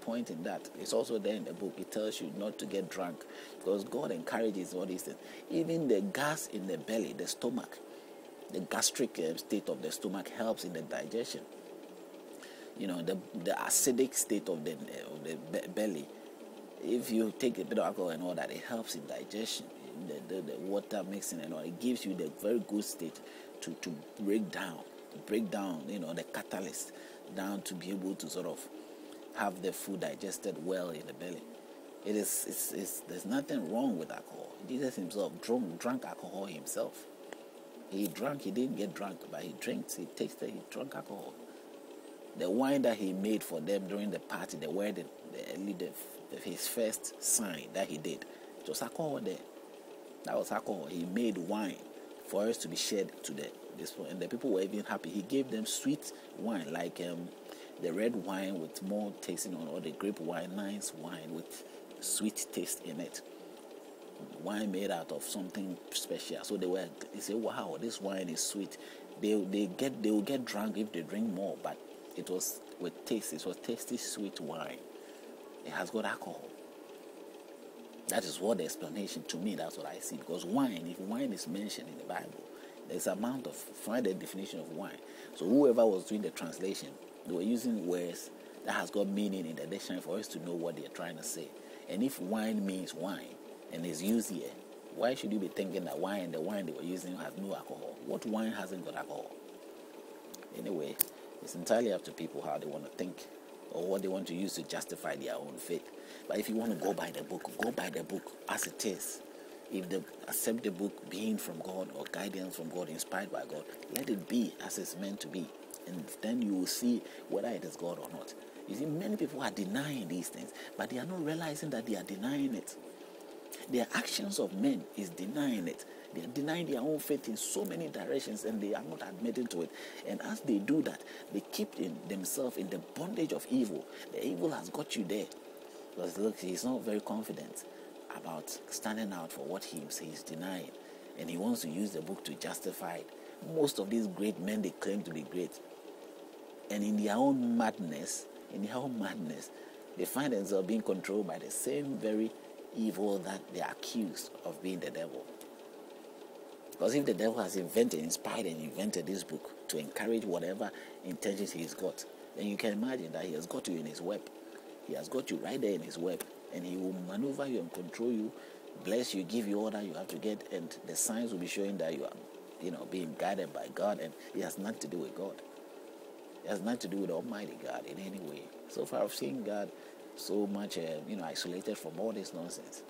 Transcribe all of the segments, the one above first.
point in that. It's also there in the book. It tells you not to get drunk because God encourages all these things. Even the gas in the belly, the stomach, the gastric state of the stomach helps in the digestion. You know, the acidic state of the belly. If you take a bit of alcohol and all that, it helps in digestion. The water mixing and all, it gives you the very good state to break down, you know, the catalyst down to be able to sort of have the food digested well in the belly. There's nothing wrong with alcohol. Jesus himself drank alcohol himself. He didn't get drunk, but he drank alcohol. The wine that he made for them during the party, the wedding, his first sign that he did, it was alcohol there. That was alcohol. He made wine for us to be shared to this point, and the people were even happy. He gave them sweet wine, like the red wine with more tasting on, or the grape wine, nice wine with sweet taste in it. Wine made out of something special. So they say, wow, this wine is sweet. They will get drunk if they drink more, but it was with taste. It was tasty, sweet wine. It has got alcohol. That is what the explanation to me. That's what I see. Because wine, if wine is mentioned in the Bible, there's amount of, find the definition of wine. So whoever was doing the translation, they were using words that has got meaning in the dictionary for us to know what they are trying to say. And if wine means wine and is used here, why should you be thinking that the wine they were using has no alcohol? What wine hasn't got alcohol? Anyway, it's entirely up to people how they want to think or what they want to use to justify their own faith. But if you want to go by the book as it is. If they accept the book being from God or guidance from God, inspired by God, let it be as it's meant to be. And then you will see whether it is God or not. You see, many people are denying these things, but they are not realizing that they are denying it. Their actions of men is denying it. They are denying their own faith in so many directions, and they are not admitting to it. And as they do that, they keep themselves in the bondage of evil. The evil has got you there. Because look, he's not very confident about standing out for what he's denying. And he wants to use the book to justify it. Most of these great men, they claim to be great. And in their own madness, they find themselves being controlled by the same very evil that they are accused of being the devil. Because if the devil has inspired and invented this book to encourage whatever intentions he's got, then you can imagine that he has got you in his web. He has got you right there in his web, and he will maneuver you and control you, bless you, give you all that you have to get, and the signs will be showing that you are, being guided by God, and it has nothing to do with God. It has nothing to do with Almighty God in any way. So far, I've seen God so much, isolated from all this nonsense.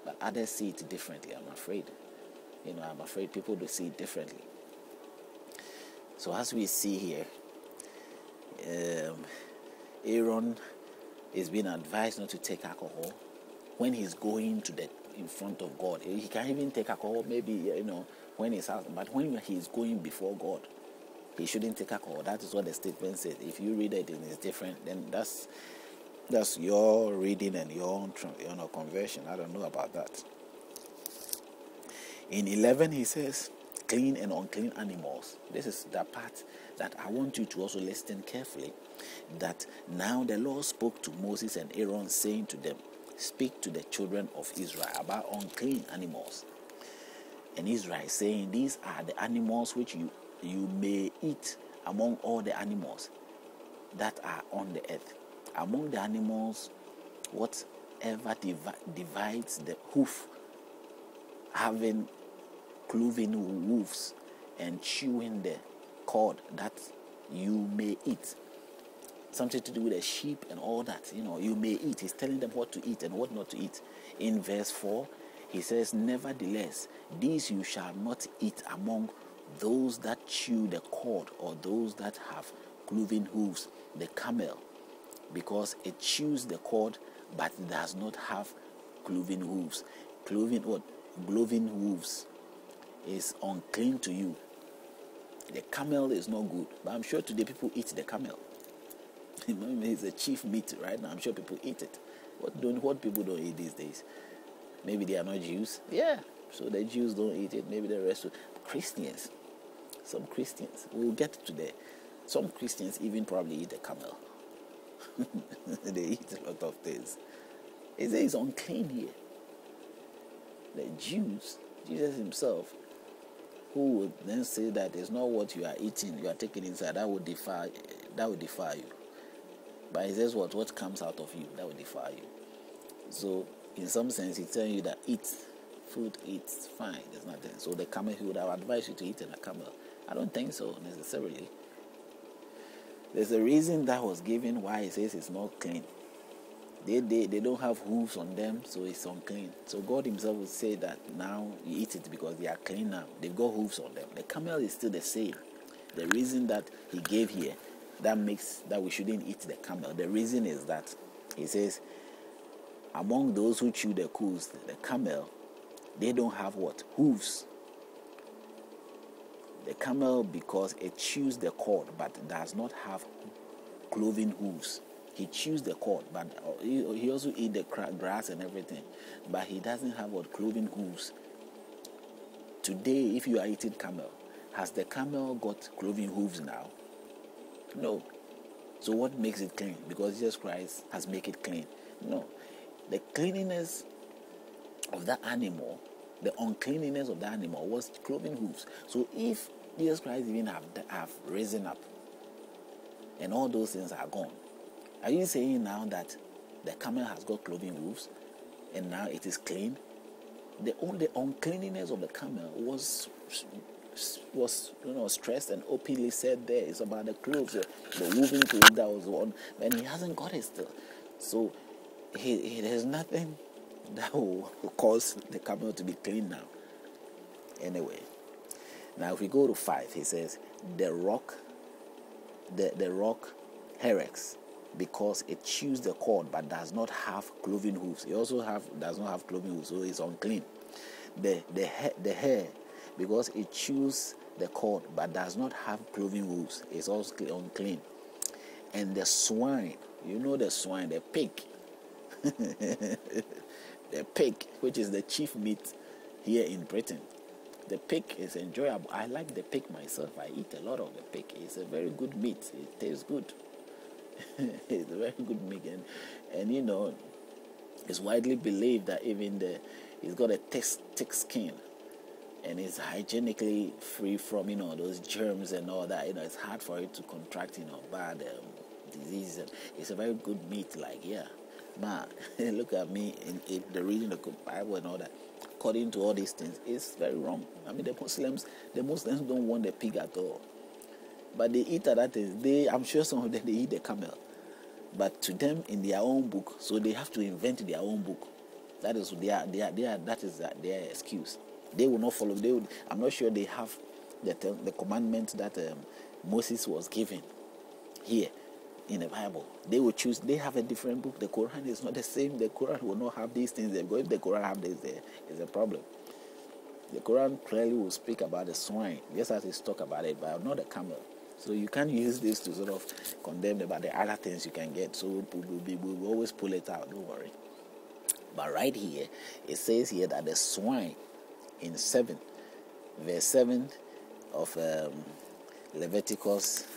But others see it differently, I'm afraid. I'm afraid people do see it differently. So as we see here, Aaron is being advised not to take alcohol when he's going in front of God. He can even take alcohol maybe, when he's out. But when he's going before God, he shouldn't take alcohol. That is what the statement says. If you read it and it's different, then that's your reading and your own conversion. I don't know about that. In 11, he says, clean and unclean animals. This is the part that I want you to also listen carefully. That now the Lord spoke to Moses and Aaron, saying to them, speak to the children of Israel about unclean animals. And Israel saying, these are the animals which you may eat among all the animals that are on the earth. Among the animals, whatever divides the hoof, having cloven hoofs and chewing the cord, that you may eat. Something to do with a sheep and all that, you may eat. He's telling them what to eat and what not to eat. In verse 4, he says, nevertheless, these you shall not eat among those that chew the cord or those that have cloven hooves, the camel, because it chews the cord, but it does not have cloven hooves. Cloven hooves is unclean to you. The camel is not good, but I'm sure today people eat the camel. It's a chief meat right now. I'm sure people eat it. What people don't eat these days? Maybe they are not Jews. Yeah, so the Jews don't eat it. Maybe the rest of Christians. Some Christians. We'll get to there. Some Christians even probably eat the camel. They eat a lot of things. It says it's unclean here. The Jews, Jesus himself, who would then say that it's not what you are eating, you are taking inside, that would defile you. But he says what comes out of you, that will defile you. So in some sense, he's telling you that eat food, it's fine, there's nothing. So the camel, he would have advised you to eat a camel. I don't think so necessarily. There's a reason that was given why he says it's not clean. They don't have hooves on them, so it's unclean. So God himself would say that now you eat it because they are clean now. They've got hooves on them. The camel is still the same. The reason that he gave here, that makes that we shouldn't eat the camel. The reason is that he says, among those who chew the cools, the camel, they don't have what? Hooves. The camel, because it chews the cord, but does not have cloven hooves. He chews the cord, but he also eats the grass and everything. But he doesn't have what? Cloven hooves. Today, if you are eating camel, has the camel got cloven hooves now? No. So what makes it clean? Because Jesus Christ has made it clean. No. The cleanliness of that animal, the uncleanliness of the animal was cloven hooves. So if Jesus Christ even have risen up and all those things are gone, are you saying now that the camel has got cloven hooves and now it is clean? The only uncleanliness of the camel was stressed and openly said there. It's about the clothes, the woven to it that was on, and he hasn't got it still. So there's nothing that will cause the camel to be clean now. Anyway, now if we go to 5, he says the rock Herex, because it chews the cord but does not have cloven hooves. It also does not have cloven hooves, so it's unclean. The hare, because it chews the cord but does not have cloven hooves, is also unclean. And the swine, the swine, the pig, the pig, which is the chief meat here in Britain. The pig is enjoyable. I like the pig myself. I eat a lot of the pig. It's a very good meat. It tastes good. It's a very good meat, and it's widely believed that even it's got a thick skin, and it's hygienically free from those germs and all that. It's hard for it to contract bad diseases. It's a very good meat. Man, look at me in the reading of the Bible and all that. According to all these things, it's very wrong. I mean, the Muslims don't want the pig at all. But they eat at that. I'm sure some of them, they eat the camel. But to them, in their own book, so they have to invent their own book. That is their excuse. They will not follow. I'm not sure they have the commandment that Moses was given here in the Bible. They will choose. They have a different book. The Quran is not the same. The Quran will not have these things. Because if the Quran have this, there is a problem. The Quran clearly will speak about the swine, just as it's talk about it, but not the camel. So you can't use this to sort of condemn about the other things you can get. So we always pull it out, don't worry. But right here, it says here that the swine in 7, verse 7 of Leviticus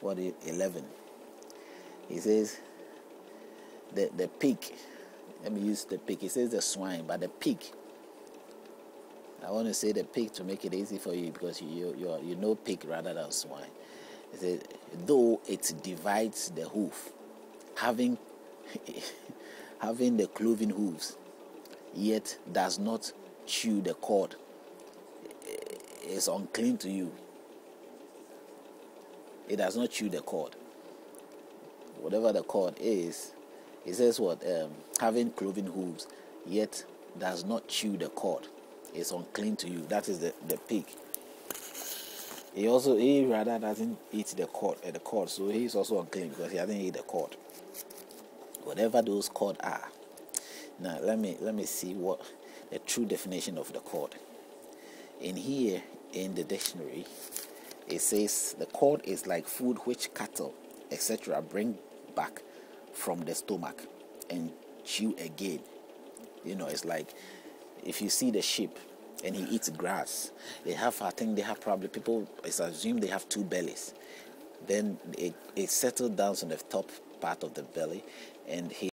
11. He says the pig. Let me use the pig. He says the swine, but the pig. I want to say the pig to make it easy for you because you know pig rather than swine. It says, though it divides the hoof, having the cloven hooves, yet does not chew the cord, is unclean to you. It does not chew the cord. Whatever the cord is, it says what? Having cloven hooves, yet does not chew the cord, is unclean to you. That is the pig. He rather doesn't eat the cord, so he is also unclean because he hasn't eaten the cord. Whatever those cord are. Now let me see what the true definition of the cord. In here in the dictionary, it says the cord is like food which cattle, etc., bring back from the stomach and chew again. It's like if you see the sheep and he eats grass, probably people, it's assumed they have 2 bellies. Then it settles down on the top part of the belly, and he